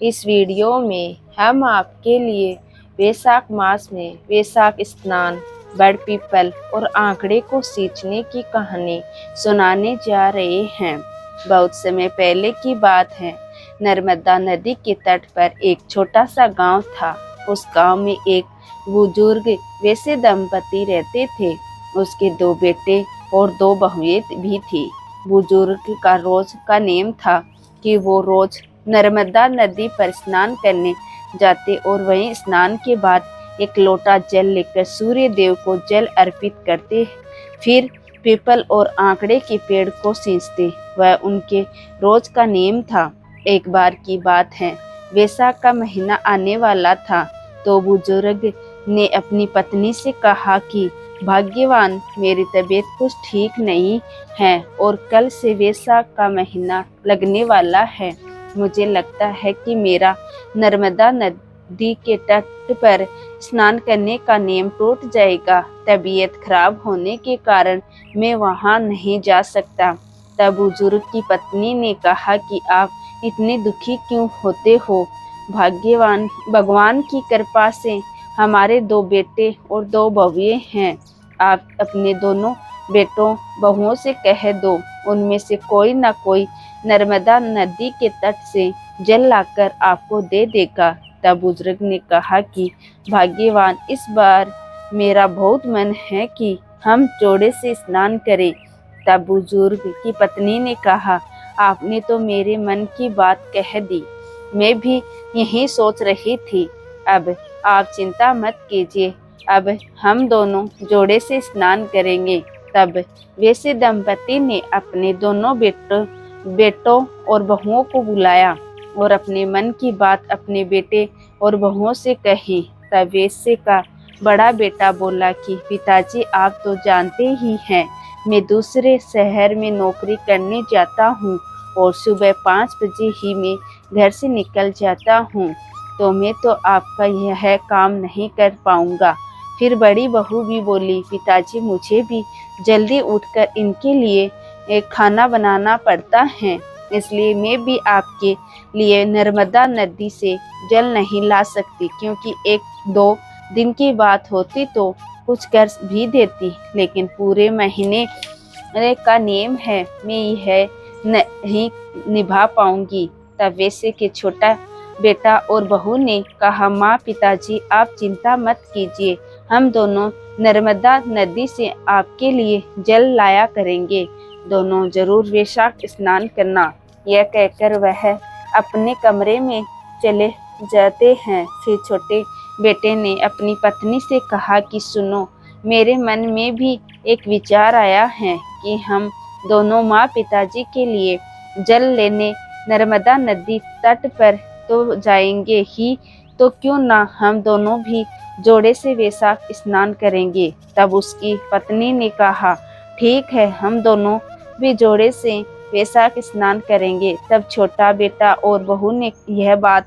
इस वीडियो में हम आपके लिए वैशाख मास में वैशाख स्नान, बड़ पीपल और आंकड़े को सींचने की कहानी सुनाने जा रहे हैं। बहुत समय पहले की बात है। नर्मदा नदी के तट पर एक छोटा सा गांव था। उस गांव में एक बुजुर्ग वैसे दंपति रहते थे। उसके 2 बेटे और 2 बहुएं भी थी। बुजुर्ग का रोज का नेम था कि वो रोज नर्मदा नदी पर स्नान करने जाते और वहीं स्नान के बाद एक लोटा जल लेकर सूर्य देव को जल अर्पित करते, फिर पीपल और आंकड़े के पेड़ को सींचते। वह उनके रोज का नेम था। एक बार की बात है, वैशाख का महीना आने वाला था तो बुजुर्ग ने अपनी पत्नी से कहा कि भाग्यवान, मेरी तबीयत कुछ ठीक नहीं है और कल से वैशाख का महीना लगने वाला है। मुझे लगता है कि मेरा नर्मदा नदी के तट पर स्नान करने का नियम टूट जाएगा। तबीयत खराब होने के कारण मैं वहां नहीं जा सकता। तब बुजुर्ग की पत्नी ने कहा कि आप इतने दुखी क्यों होते हो? भाग्यवान, भगवान की कृपा से हमारे 2 बेटे और 2 बहुएं हैं। आप अपने दोनों बेटों बहुओं से कह दो, उनमें से कोई न कोई नर्मदा नदी के तट से जल लाकर आपको दे देगा। तब बुजुर्ग ने कहा कि भाग्यवान, इस बार मेरा बहुत मन है कि हम जोड़े से स्नान करें। तब बुजुर्ग की पत्नी ने कहा, आपने तो मेरे मन की बात कह दी। मैं भी यही सोच रही थी। अब आप चिंता मत कीजिए, अब हम दोनों जोड़े से स्नान करेंगे। तब वैसे दंपति ने अपने दोनों बेटों और बहुओं को बुलाया और अपने मन की बात अपने बेटे और बहुओं से कही। तब वैसे का बड़ा बेटा बोला कि पिताजी, आप तो जानते ही हैं, मैं दूसरे शहर में नौकरी करने जाता हूँ और सुबह 5 बजे ही मैं घर से निकल जाता हूँ, तो मैं तो आपका यह काम नहीं कर पाऊंगा। फिर बड़ी बहू भी बोली, पिताजी, मुझे भी जल्दी उठकर इनके लिए एक खाना बनाना पड़ता है, इसलिए मैं भी आपके लिए नर्मदा नदी से जल नहीं ला सकती, क्योंकि 1-2 दिन की बात होती तो कुछ कर भी देती, लेकिन पूरे महीने का नियम है, मैं यह नहीं निभा पाऊंगी। तब वैसे के छोटा बेटा और बहू ने कहा, माँ, पिताजी, आप चिंता मत कीजिए, हम दोनों नर्मदा नदी से आपके लिए जल लाया करेंगे। दोनों जरूर वैशाख स्नान करना। यह कहकर वह अपने कमरे में चले जाते हैं। फिर छोटे बेटे ने अपनी पत्नी से कहा कि सुनो, मेरे मन में भी एक विचार आया है कि हम दोनों माँ पिताजी के लिए जल लेने नर्मदा नदी तट पर तो जाएंगे ही, तो क्यों ना हम दोनों भी जोड़े से वैशाख स्नान करेंगे। तब उसकी पत्नी ने कहा, ठीक है, हम दोनों भी जोड़े से वैशाख स्नान करेंगे। तब छोटा बेटा और बहू ने यह बात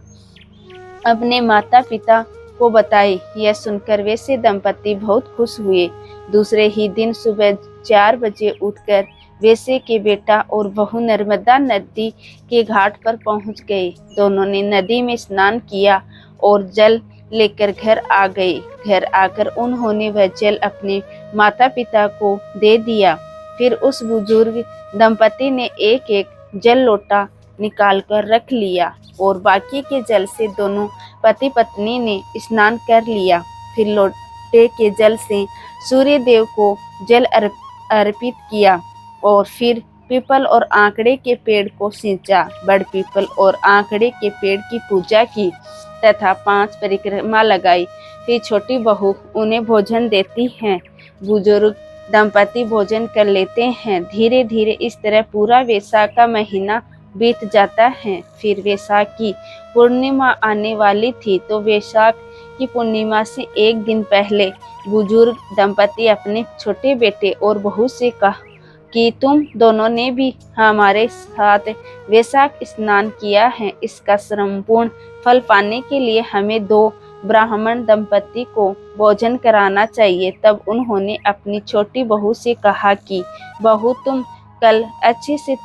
अपने माता पिता को बताई। यह सुनकर वैसे दंपति बहुत खुश हुए। दूसरे ही दिन सुबह 4 बजे उठकर वैसे के बेटा और बहू नर्मदा नदी के घाट पर पहुंच गए। दोनों ने नदी में स्नान किया और जल लेकर घर आ गए। घर आकर उन्होंने वह जल अपने माता पिता को दे दिया। फिर उस बुजुर्ग दंपति ने एक-एक जल लोटा निकाल कर रख लिया और बाकी के जल से दोनों पति पत्नी ने स्नान कर लिया। फिर लोटे के जल से सूर्य देव को जल अर्पित किया और फिर पीपल और आंकड़े के पेड़ को सींचा। बड़ पीपल और आंकड़े के पेड़ की पूजा की तथा 5 परिक्रमा लगाई। फिर छोटी बहू उन्हें भोजन देती है। बुजुर्ग दंपति भोजन कर लेते हैं। धीरे धीरे इस तरह पूरा वैशाख का महीना बीत जाता है। फिर वैशाख की पूर्णिमा आने वाली थी, तो वैशाख की पूर्णिमा से 1 दिन पहले बुजुर्ग दंपति अपने छोटे बेटे और बहू से कहा कि तुम दोनों ने भी हमारे साथ वैशाख स्नान किया है, इसका संपूर्ण फल पाने के लिए हमें 2 ब्राह्मण दंपति को भोजन कराना चाहिए। तब उन्होंने अपनी छोटी बहू से कहा कि बहू, तुम कल अच्छे से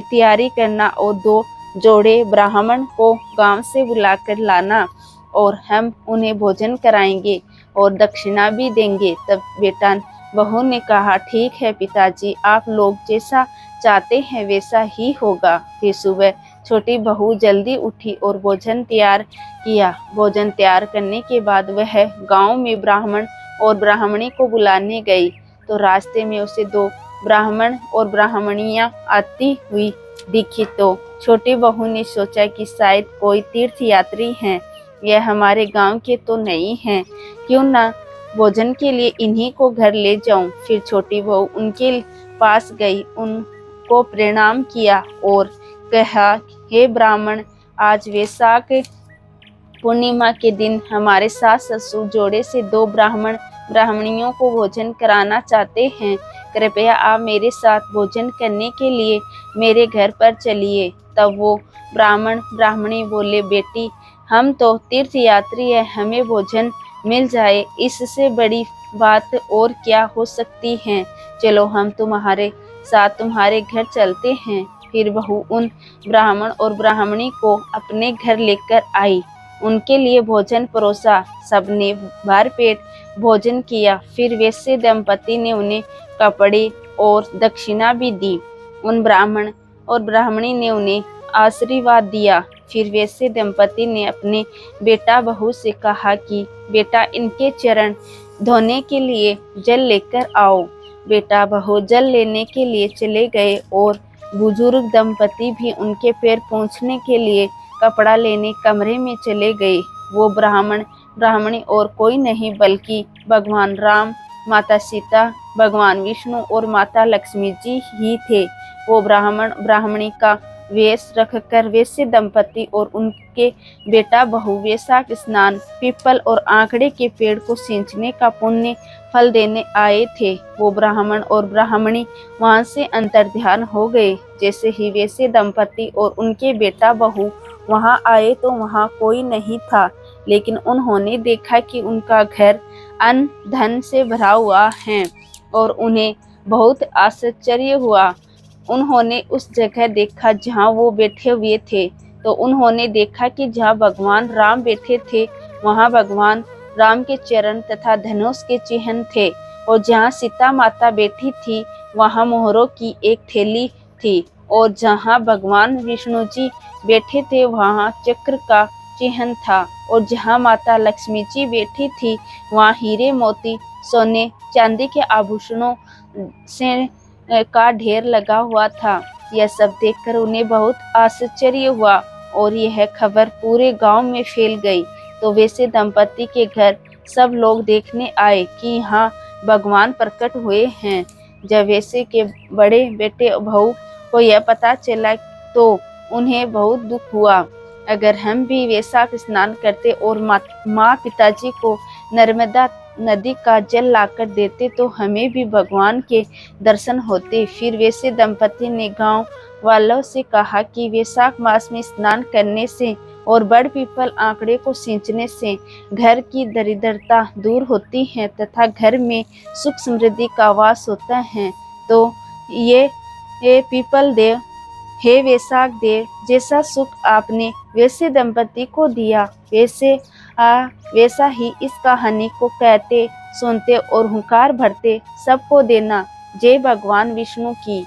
तैयारी करना और 2 जोड़े ब्राह्मण को गांव से बुलाकर लाना और हम उन्हें भोजन कराएंगे और दक्षिणा भी देंगे। तब बेटा बहू ने कहा, ठीक है पिताजी, आप लोग जैसा चाहते हैं वैसा ही होगा। फिर सुबह छोटी बहू जल्दी उठी और भोजन तैयार किया। भोजन तैयार करने के बाद वह गांव में ब्राह्मण और ब्राह्मणी को बुलाने गई तो रास्ते में उसे दो ब्राह्मण और ब्राह्मणियां आती हुई दिखी। तो छोटी बहू ने सोचा कि शायद कोई तीर्थ यात्री हैं, यह हमारे गांव के तो नहीं हैं, क्यों ना भोजन के लिए इन्हीं को घर ले जाऊं। फिर छोटी बहू उनके पास गई, उनको प्रणाम किया और कहा, हे ब्राह्मण, आज वैशाख पूर्णिमा के दिन हमारे सास ससुर जोड़े से दो ब्राह्मण ब्राह्मणियों को भोजन कराना चाहते हैं। कृपया आप मेरे साथ भोजन करने के लिए मेरे घर पर चलिए। तब वो ब्राह्मण ब्राह्मणी बोले, बेटी, हम तो तीर्थ यात्री हैं, हमें भोजन मिल जाए इससे बड़ी बात और क्या हो सकती है। चलो हम तुम्हारे साथ तुम्हारे घर चलते हैं। फिर बहू उन ब्राह्मण और ब्राह्मणी को अपने घर लेकर आई, उनके लिए भोजन परोसा। सबने भर पेट भोजन किया। फिर वैसे दंपति ने उन्हें कपड़े और दक्षिणा भी दी। उन ब्राह्मण और ब्राह्मणी ने उन्हें आशीर्वाद दिया। फिर वैसे दंपति ने अपने बेटा बहू से कहा कि बेटा, इनके चरण धोने के लिए जल लेकर आओ। बेटा बहू जल लेने के लिए चले गए और बुजुर्ग दंपति भी उनके पैर पोंछने के लिए कपड़ा लेने कमरे में चले गए। वो ब्राह्मण ब्राह्मणी और कोई नहीं बल्कि भगवान राम, माता सीता, भगवान विष्णु और माता लक्ष्मी जी ही थे। वो ब्राह्मण ब्राह्मणी का वेश रखकर वैसे दंपति और उनके बेटा बहू वैशाख स्नान पीपल और आंकड़े के पेड़ को सींचने का पुण्य फल देने आए थे। वो ब्राह्मण और ब्राह्मणी वहां से अंतर्ध्यान हो गए। जैसे ही वैसे दंपति और उनके बेटा बहू वहां आए तो वहां कोई नहीं था, लेकिन उन्होंने देखा कि उनका घर अन्न धन से भरा हुआ है और उन्हें बहुत आश्चर्य हुआ। उन्होंने उस जगह देखा जहां वो बैठे हुए थे, तो उन्होंने देखा कि जहां भगवान राम बैठे थे वहां भगवान राम के चरण तथा धनुष के चिन्ह थे, और जहां सीता माता बैठी थी वहां मोहरों की एक थैली थी, और जहां भगवान विष्णु जी बैठे थे वहां चक्र का चिन्ह था, और जहां माता लक्ष्मी जी बैठी थी वहां हीरे मोती सोने चांदी के आभूषणों से का ढेर लगा हुआ था। यह सब देखकर उन्हें बहुत आश्चर्य हुआ और यह खबर पूरे गांव में फैल गई। तो वैसे दंपति के घर सब लोग देखने आए कि यहाँ भगवान प्रकट हुए हैं। जब वैसे के बड़े बेटे बहू को यह पता चला तो उन्हें बहुत दुख हुआ। अगर हम भी वैशाख स्नान करते और माँ पिताजी को नर्मदा नदी का जल लाकर देते तो हमें भी भगवान के दर्शन होते। फिर वैसे दंपति ने गांव वालों से कहा कि वैशाख मास में स्नान करने से और बड़ पीपल आंकड़े को सींचने से घर की दरिद्रता दूर होती है तथा घर में सुख समृद्धि का वास होता है। तो ये पीपल देव, हे वैशाख देव, जैसा सुख आपने वैसे दंपति को दिया वैसा ही इस कहानी को कहते सुनते और हुंकार भरते सबको देना। जय भगवान विष्णु की।